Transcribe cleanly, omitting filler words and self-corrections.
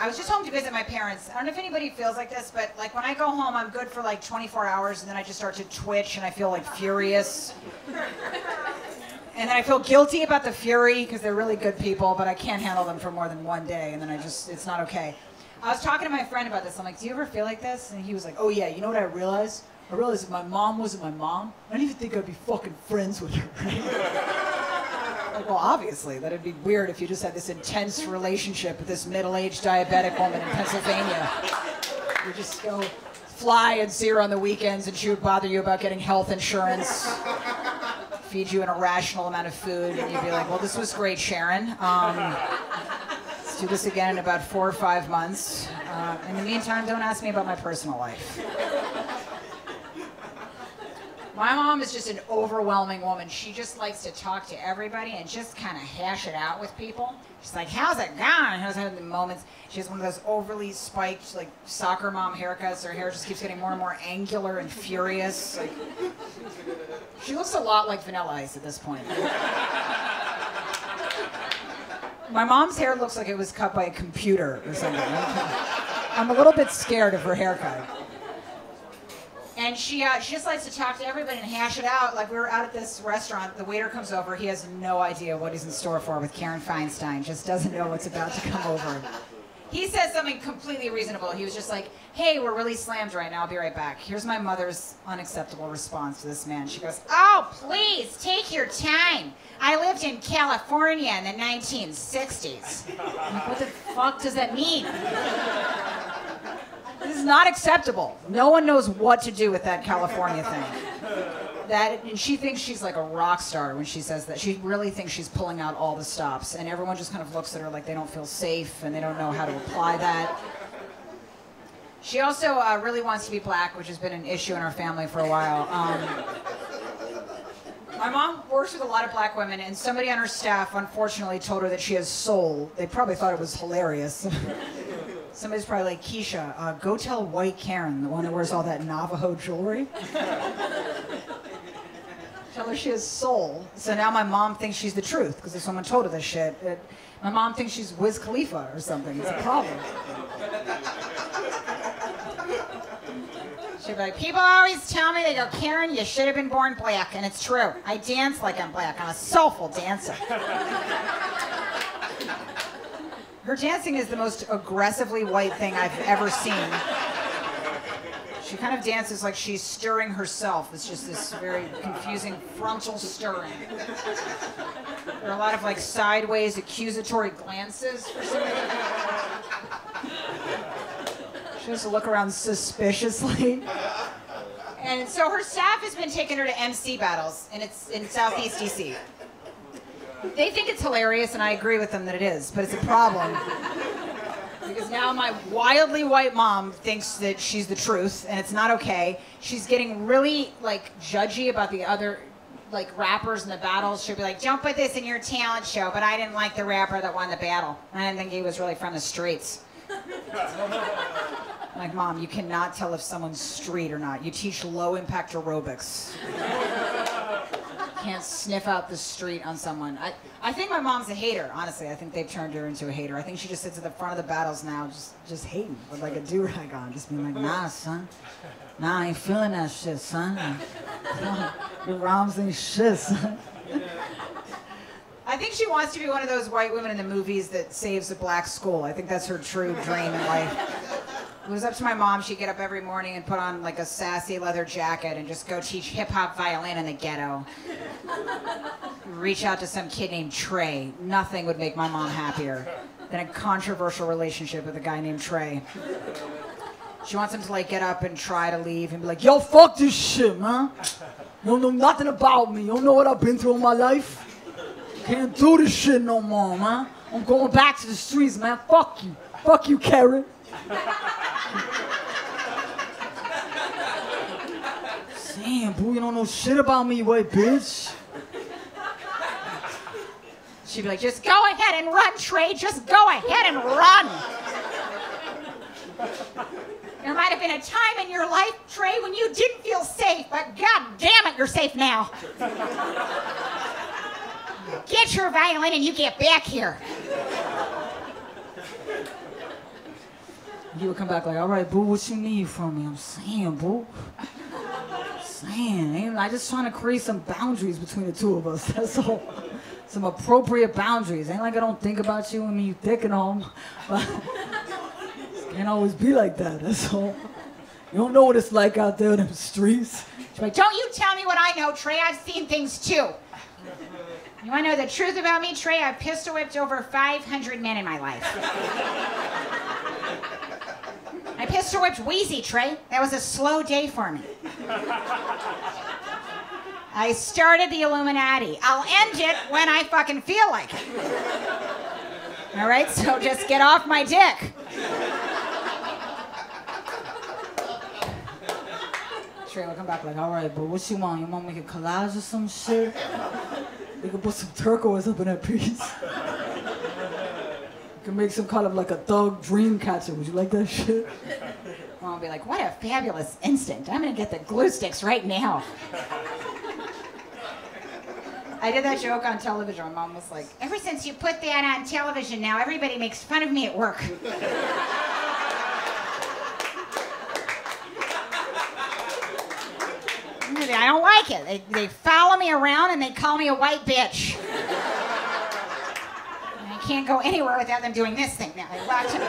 I was just home to visit my parents. I don't know if anybody feels like this, but like when I go home, I'm good for like 24 hours, and then I just start to twitch, and I feel like furious. And then I feel guilty about the fury because they're really good people, but I can't handle them for more than one day, and then it's not okay. I was talking to my friend about this. I'm like, do you ever feel like this? And he was like, oh yeah, you know what I realized? I realized if my mom wasn't my mom, I didn't even think I'd be fucking friends with her. Like, well, obviously, that'd be weird if you just had this intense relationship with this middle-aged diabetic woman in Pennsylvania. You just go fly and see her on the weekends, and she would bother you about getting health insurance. Feed you an irrational amount of food, and you'd be like, well, this was great, Sharon. Let's do this again in about 4 or 5 months. In the meantime, don't ask me about my personal life. My mom is just an overwhelming woman. She just likes to talk to everybody and just kind of hash it out with people. She's like, how's it going? How's it the moments? She has one of those overly spiked, like, soccer mom haircuts. Her hair just keeps getting more and more angular and furious. Like, she looks a lot like Vanilla Ice at this point. My mom's hair looks like it was cut by a computer or something. I'm a little bit scared of her haircut. And she just likes to talk to everybody and hash it out. Like, we were out at this restaurant. The waiter comes over. He has no idea what he's in store for with Karen Feinstein. Just doesn't know what's about to come over. He says something completely reasonable. He was just like, hey, we're really slammed right now. I'll be right back. Here's my mother's unacceptable response to this man. She goes, oh, please, take your time. I lived in California in the 1960s. I'm like, what the fuck does that mean? This is not acceptable. No one knows what to do with that California thing. And she thinks she's like a rock star when she says that. She really thinks she's pulling out all the stops, and everyone just kind of looks at her like they don't feel safe and they don't know how to apply that. She also really wants to be black, which has been an issue in our family for a while. My mom works with a lot of black women, and somebody on her staff unfortunately told her that she has soul. They probably thought it was hilarious. Somebody's probably like, Keisha, go tell White Karen, the one that wears all that Navajo jewelry. Tell her she has soul. So now my mom thinks she's the truth, because if someone told her this shit, my mom thinks she's Wiz Khalifa or something. It's a problem. She'd be like, people always tell me, they go, Karen, you should have been born black, and it's true. I dance like I'm black. I'm a soulful dancer. Her dancing is the most aggressively white thing I've ever seen. She kind of dances like she's stirring herself. It's just this very confusing frontal stirring. There are a lot of like sideways accusatory glances for some reason. She has to look around suspiciously. And so her staff has been taking her to MC battles, and it's in Southeast DC. They think it's hilarious, and I agree with them that it is, but it's a problem. Because now my wildly white mom thinks that she's the truth, and it's not okay. She's getting really, like, judgy about the other, like, rappers in the battles. She'll be like, don't put this in your talent show, but I didn't like the rapper that won the battle. I didn't think he was really from the streets. I'm like, Mom, you cannot tell if someone's street or not. You teach low-impact aerobics. Can't sniff out the street on someone. I think my mom's a hater, honestly. I think they've turned her into a hater. I think she just sits at the front of the battles now just hating with like a do-rag on, just being like, nah, son. Nah, I ain't feeling that shit, son. Your rhymes ain't shit, son. I think she wants to be one of those white women in the movies that saves a black school. I think that's her true dream in life. If it was up to my mom, she'd get up every morning and put on like a sassy leather jacket and just go teach hip-hop violin in the ghetto. Reach out to some kid named Trey. Nothing would make my mom happier than a controversial relationship with a guy named Trey. She wants him to like get up and try to leave and be like, yo, fuck this shit, man. You don't know nothing about me. You don't know what I've been through in my life. Can't do this shit no more, man. I'm going back to the streets, man. Fuck you. Fuck you, Karen. Damn, boo, you don't know shit about me, you white bitch. She'd be like, just go ahead and run, Trey. Just go ahead and run. There might have been a time in your life, Trey, when you didn't feel safe, but god damn it, you're safe now. Get your violin and you get back here. He would come back like, all right, boo, what you need from me? I'm saying, boo. Saying, I just trying to create some boundaries between the two of us. That's all. Some appropriate boundaries. Ain't like I don't think about you. I mean, you thick and all. But it can't always be like that. That's all. You don't know what it's like out there in the streets. She's like, don't you tell me what I know, Trey. I've seen things too. You want to know the truth about me, Trey? I've pistol whipped over 500 men in my life. I pistol whipped Wheezy, Trey. That was a slow day for me. I started the Illuminati. I'll end it when I fucking feel like it. All right, so just get off my dick. Trey will come back like, all right, but what you want? You want to make a collage or some shit? You can put some turquoise up in that piece. You can make some kind of like a thug dream catcher. Would you like that shit? Mom will be like, what a fabulous instinct. I'm going to get the glue sticks right now. I did that joke on television. My mom was like, ever since you put that on television now, everybody makes fun of me at work. I don't like it. They follow me around and they call me a white bitch. And I can't go anywhere without them doing this thing now. They watch it.